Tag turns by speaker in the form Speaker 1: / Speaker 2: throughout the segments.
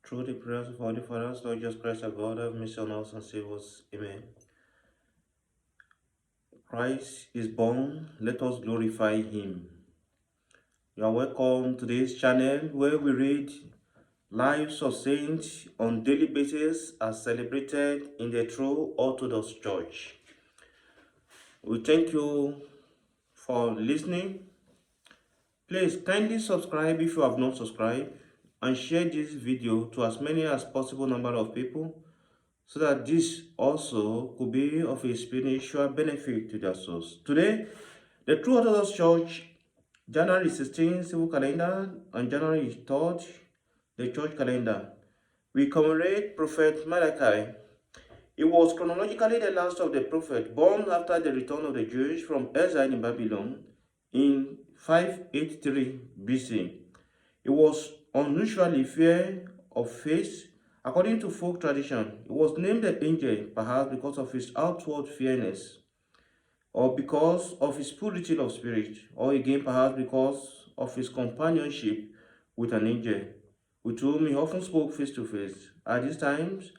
Speaker 1: Through the prayers of Holy Fathers, Lord Jesus Christ, our God, have mercy on us and save us. Amen. Christ is born, let us glorify him. You are welcome to this channel where we read lives of saints on daily basis as celebrated in the true Orthodox Church. We thank you for listening. Please kindly subscribe if you have not subscribed and share this video to as many as possible number of people so that this also could be of a spiritual benefit to their souls. Today, the True Orthodox Church, January 16 civil calendar and January 3rd, the church calendar, we commemorate Prophet Malachi. He was chronologically the last of the prophets born after the return of the Jews from exile in Babylon in 583 BC. He was unusually fair of face. According to folk tradition, he was named an angel perhaps because of his outward fairness, or because of his purity of spirit, or again perhaps because of his companionship with an angel, with whom he often spoke face to face. At these times,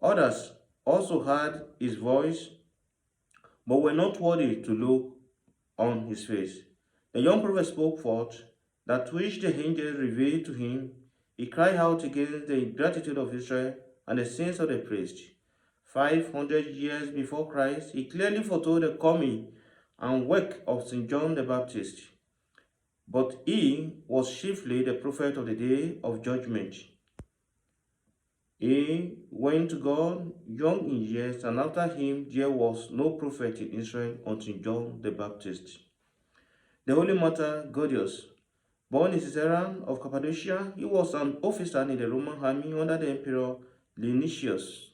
Speaker 1: others also heard his voice, but were not worthy to look on his face. The young prophet spoke forth, that which the angel revealed to him. He cried out against the ingratitude of Israel and the sins of the priests. 500 years before Christ, he clearly foretold the coming and work of St. John the Baptist. But he was chiefly the prophet of the day of judgment. He went to God young in years, and after him there was no prophet in Israel until John the Baptist. The holy martyr Gordius, born in Caesarea of Cappadocia, he was an officer in the Roman army under the Emperor Dionysius.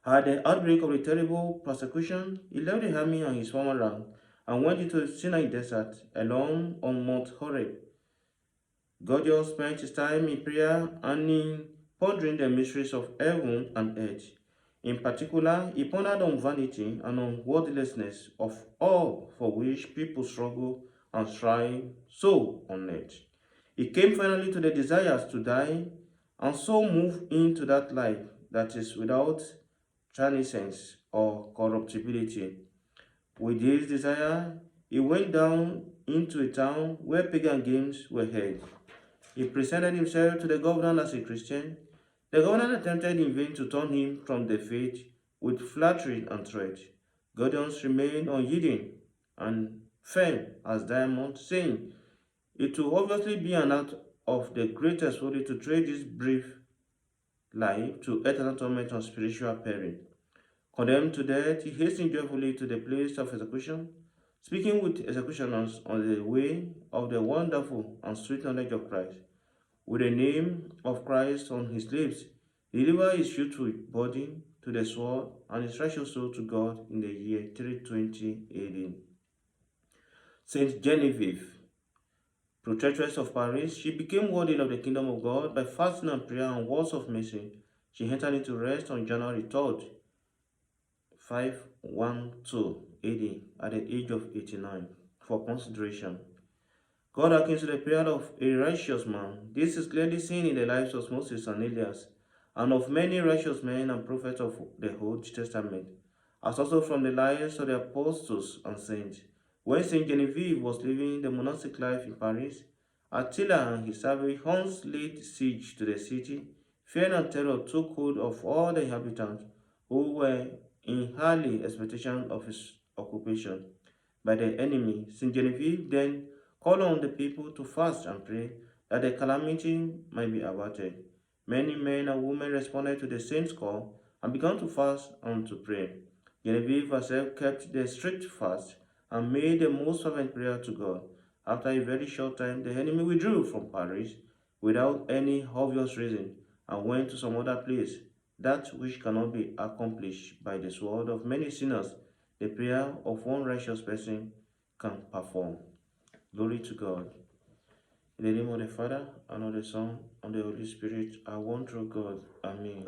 Speaker 1: At the outbreak of the terrible persecution, he left the army and his former rank and went into the Sinai desert alone on Mount Horeb. Gordius spent his time in prayer and in pondering the mysteries of heaven and earth. In particular, he pondered on vanity and on worthlessness of all for which people struggle and strive so on earth. He came finally to the desires to die and so move into that life that is without transience or corruptibility. With this desire, he went down into a town where pagan games were held. He presented himself to the governor as a Christian. The governor attempted in vain to turn him from the faith with flattery and threat. Gordius remained unyielding and firm as diamond, saying, "It will obviously be an act of the greatest folly to trade this brief life to eternal torment and spiritual peril." Condemned to death, he hastened joyfully to the place of execution, speaking with executioners on the way of the wonderful and sweet knowledge of Christ. With the name of Christ on his lips, he delivered his youthful body to the sword and his righteous soul to God in the year 320 AD. Saint Genevieve, protectress of Paris, she became worthy of the kingdom of God by fasting and prayer and words of mercy. She entered into rest on January 3rd, 512 AD, at the age of 89. For consideration, God hearkens to the prayer of a righteous man. This is clearly seen in the lives of Moses and Elias, and of many righteous men and prophets of the Old Testament, as also from the lives of the apostles and saints. When Saint Genevieve was living the monastic life in Paris, Attila and his savage Huns laid siege to the city. Fear and terror took hold of all the inhabitants, who were in early expectation of his occupation by the enemy. Saint Genevieve then called on the people to fast and pray that the calamity might be averted. Many men and women responded to the saint's call and began to fast and to pray. Genevieve herself kept the strict fast and made the most fervent prayer to God. After a very short time, the enemy withdrew from Paris without any obvious reason and went to some other place. That which cannot be accomplished by the sword of many sinners, the prayer of one righteous person can perform. Glory to God. In the name of the Father, and of the Son, and of the Holy Spirit, I one true God. Amen.